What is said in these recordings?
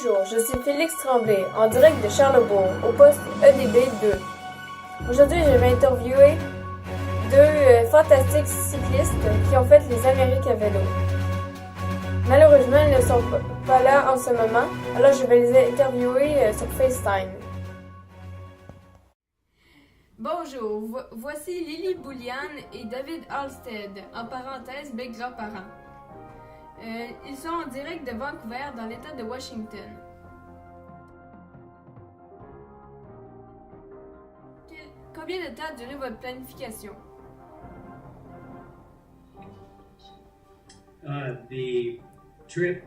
Bonjour, je suis Félix Tremblay, en direct de Charlebourg, au poste EDB 2. Aujourd'hui, je vais interviewer deux fantastiques cyclistes qui ont fait les Amériques à vélo. Malheureusement, ils ne sont pas là en ce moment, alors je vais les interviewer sur FaceTime. Bonjour, voici Lily Boulian et David Halstead, en parenthèse mes grands-parents. Ils sont en direct de Vancouver, dans l'État de Washington. Combien de temps a duré votre planification? The trip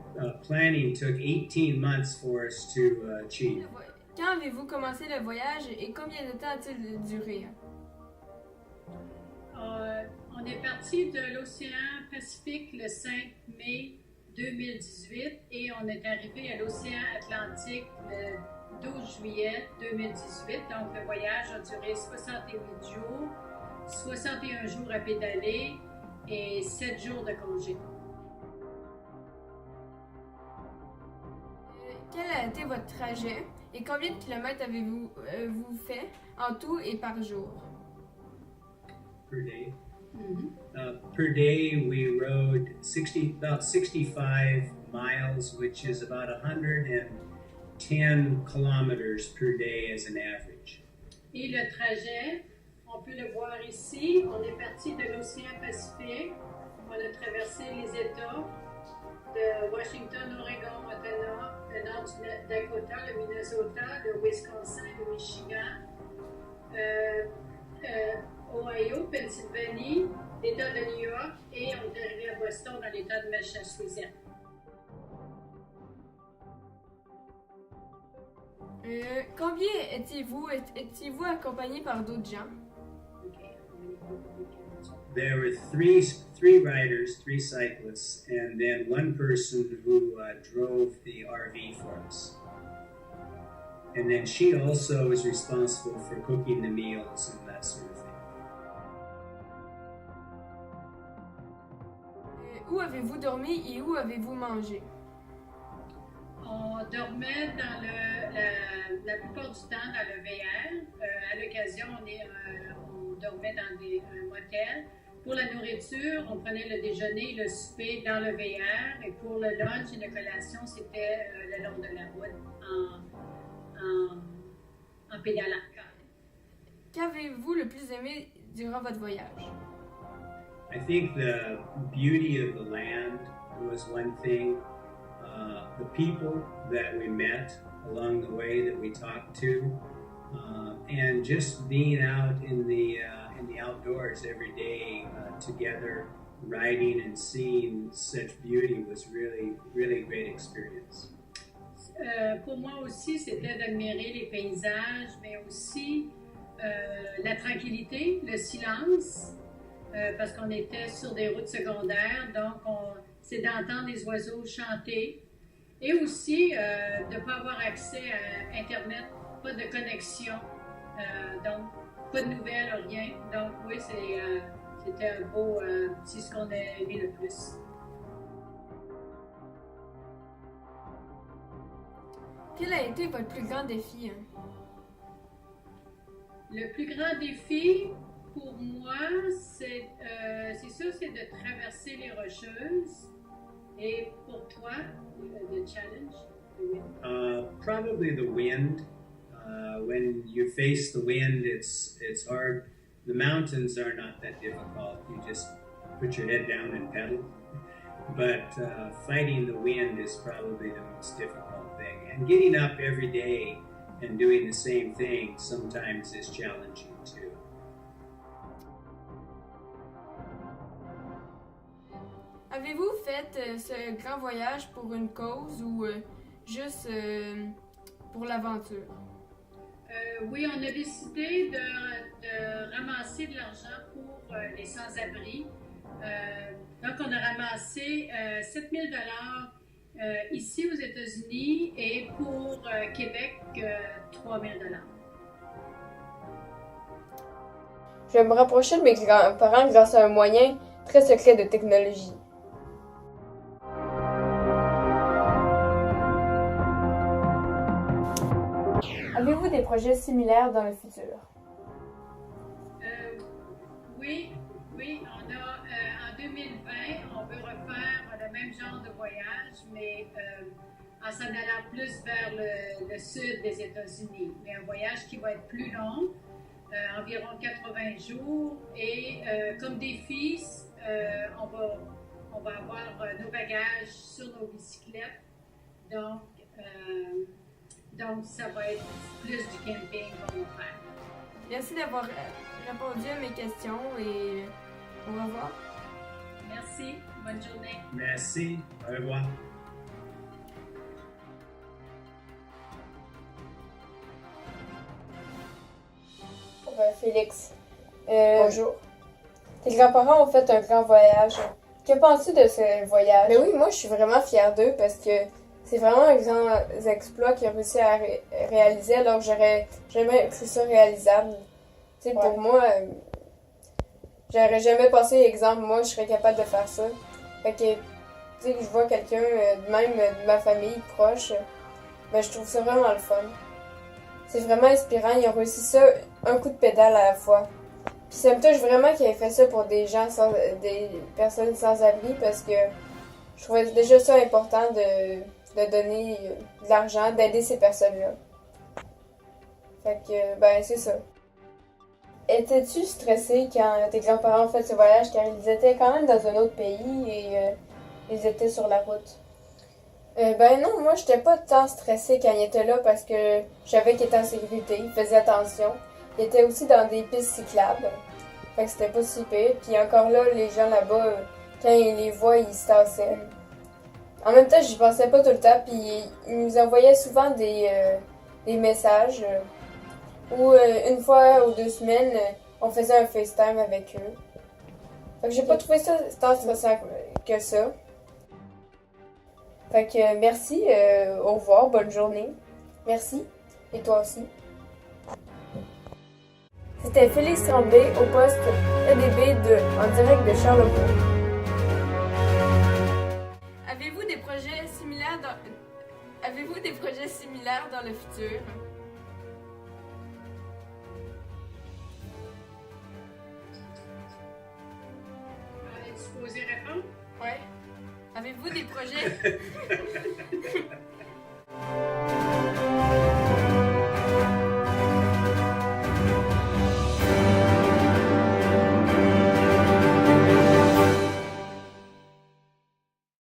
planning took 18 months for us to achieve. Quand avez-vous commencé le voyage et combien de temps a-t-il duré? On est parti de l'océan Pacifique le 5 mai 2018 et on est arrivé à l'océan Atlantique le 12 juillet 2018. Donc le voyage a duré 68 jours, 61 jours à pédaler et 7 jours de congé. Quel a été votre trajet et combien de kilomètres avez-vous fait en tout et par jour? Per day. Per day, we rode about 65 miles, which is about 110 kilometers per day as an average. Et le trajet, on peut le voir ici, on est parti de l'océan Pacifique, on a traversé les États de Washington, Oregon, Montana, le nord du Dakota, le Minnesota, le Wisconsin, le Michigan, Ohio, Pennsylvanie, l'État de New York et on est arrivé à Boston dans l'État de Massachusetts. Combien étiez-vous accompagné par d'autres gens? There were three riders, three cyclists, and then one person who drove the RV for us. And then she also was responsible for cooking the meals and that sort of thing. Où avez-vous dormi et où avez-vous mangé? On dormait la plupart du temps dans le VR. À l'occasion, on dormait dans un motel. Pour la nourriture, on prenait le déjeuner et le souper dans le VR. Et pour le lunch et la collation, c'était le long de la route en pédalant. Qu'avez-vous le plus aimé durant votre voyage? I think the beauty of the land was one thing. The people that we met along the way that we talked to, and just being out in the outdoors every day together, riding and seeing such beauty was really a great experience. Pour moi aussi, c'était d'admirer les paysages, mais aussi la tranquillité, le silence, parce qu'on était sur des routes secondaires, donc c'est d'entendre les oiseaux chanter. Et aussi de ne pas avoir accès à Internet, pas de connexion, donc pas de nouvelles, rien. Donc oui, c'était un beau, c'est ce qu'on a aimé le plus. Quel a été votre plus grand défi? Le plus grand défi pour moi, c'est de traverser les Rocheuses. Et pour toi, the challenge? Probably the wind. When you face the wind, it's hard. The mountains are not that difficult. You just put your head down and pedal. But fighting the wind is probably the most difficult thing. And getting up every day and doing the same thing sometimes is challenging too. Avez-vous fait ce grand voyage pour une cause ou juste pour l'aventure? Oui, on a décidé de ramasser de l'argent pour les sans-abri. Donc, on a ramassé 7 000 $ ici aux États-Unis et pour Québec, 3 000 $. Je vais me rapprocher de mes grands-parents grâce à un moyen très secret de technologie. Avez-vous des projets similaires dans le futur? Oui, on a en 2020, on veut refaire le même genre de voyage, mais en s'en allant plus vers le sud des États-Unis. Mais un voyage qui va être plus long, environ 80 jours. Et comme défi, on va avoir nos bagages sur nos bicyclettes. Donc ça va être plus du camping qu'on va faire. Merci d'avoir répondu à mes questions et au revoir. Merci, bonne journée. Merci, au revoir. Félix, bonjour. Tes grands-parents ont fait un grand voyage. Que penses-tu de ce voyage? Mais oui, moi je suis vraiment fière d'eux parce que c'est vraiment un grand exploit qu'ils ont réussi à réaliser alors que j'aurais jamais cru ça réalisable. Tu sais, pour moi, j'aurais jamais pensé, exemple, moi je serais capable de faire ça. Fait que, tu sais, que je vois quelqu'un, même de ma famille proche, ben je trouve ça vraiment le fun. C'est vraiment inspirant, ils ont réussi ça un coup de pédale à la fois. Puis ça me touche vraiment qu'ils aient fait ça pour des personnes sans abri parce que je trouvais déjà ça important de donner de l'argent, d'aider ces personnes-là. Fait que, ben, c'est ça. Étais-tu stressé quand tes grands-parents ont fait ce voyage car ils étaient quand même dans un autre pays et ils étaient sur la route? Ben non, moi j'étais pas tant stressée quand ils étaient là parce que je savais qu'ils étaient en sécurité, ils faisaient attention. Ils étaient aussi dans des pistes cyclables, fait que c'était pas si pire. Puis encore là, les gens là-bas, quand ils les voient, ils se tassaient. En même temps, j'y pensais pas tout le temps, puis ils nous envoyaient souvent des messages ou une fois ou 2 semaines, on faisait un FaceTime avec eux. Fait que j'ai pas trouvé ça tant stressant que ça. Fait que merci, au revoir, bonne journée. Merci, et toi aussi. C'était Félix Tremblay au poste EDB2 en direct de Charlebourg. Avez-vous des projets similaires dans le futur? Es-tu supposé répondre? Ouais. Avez-vous des projets?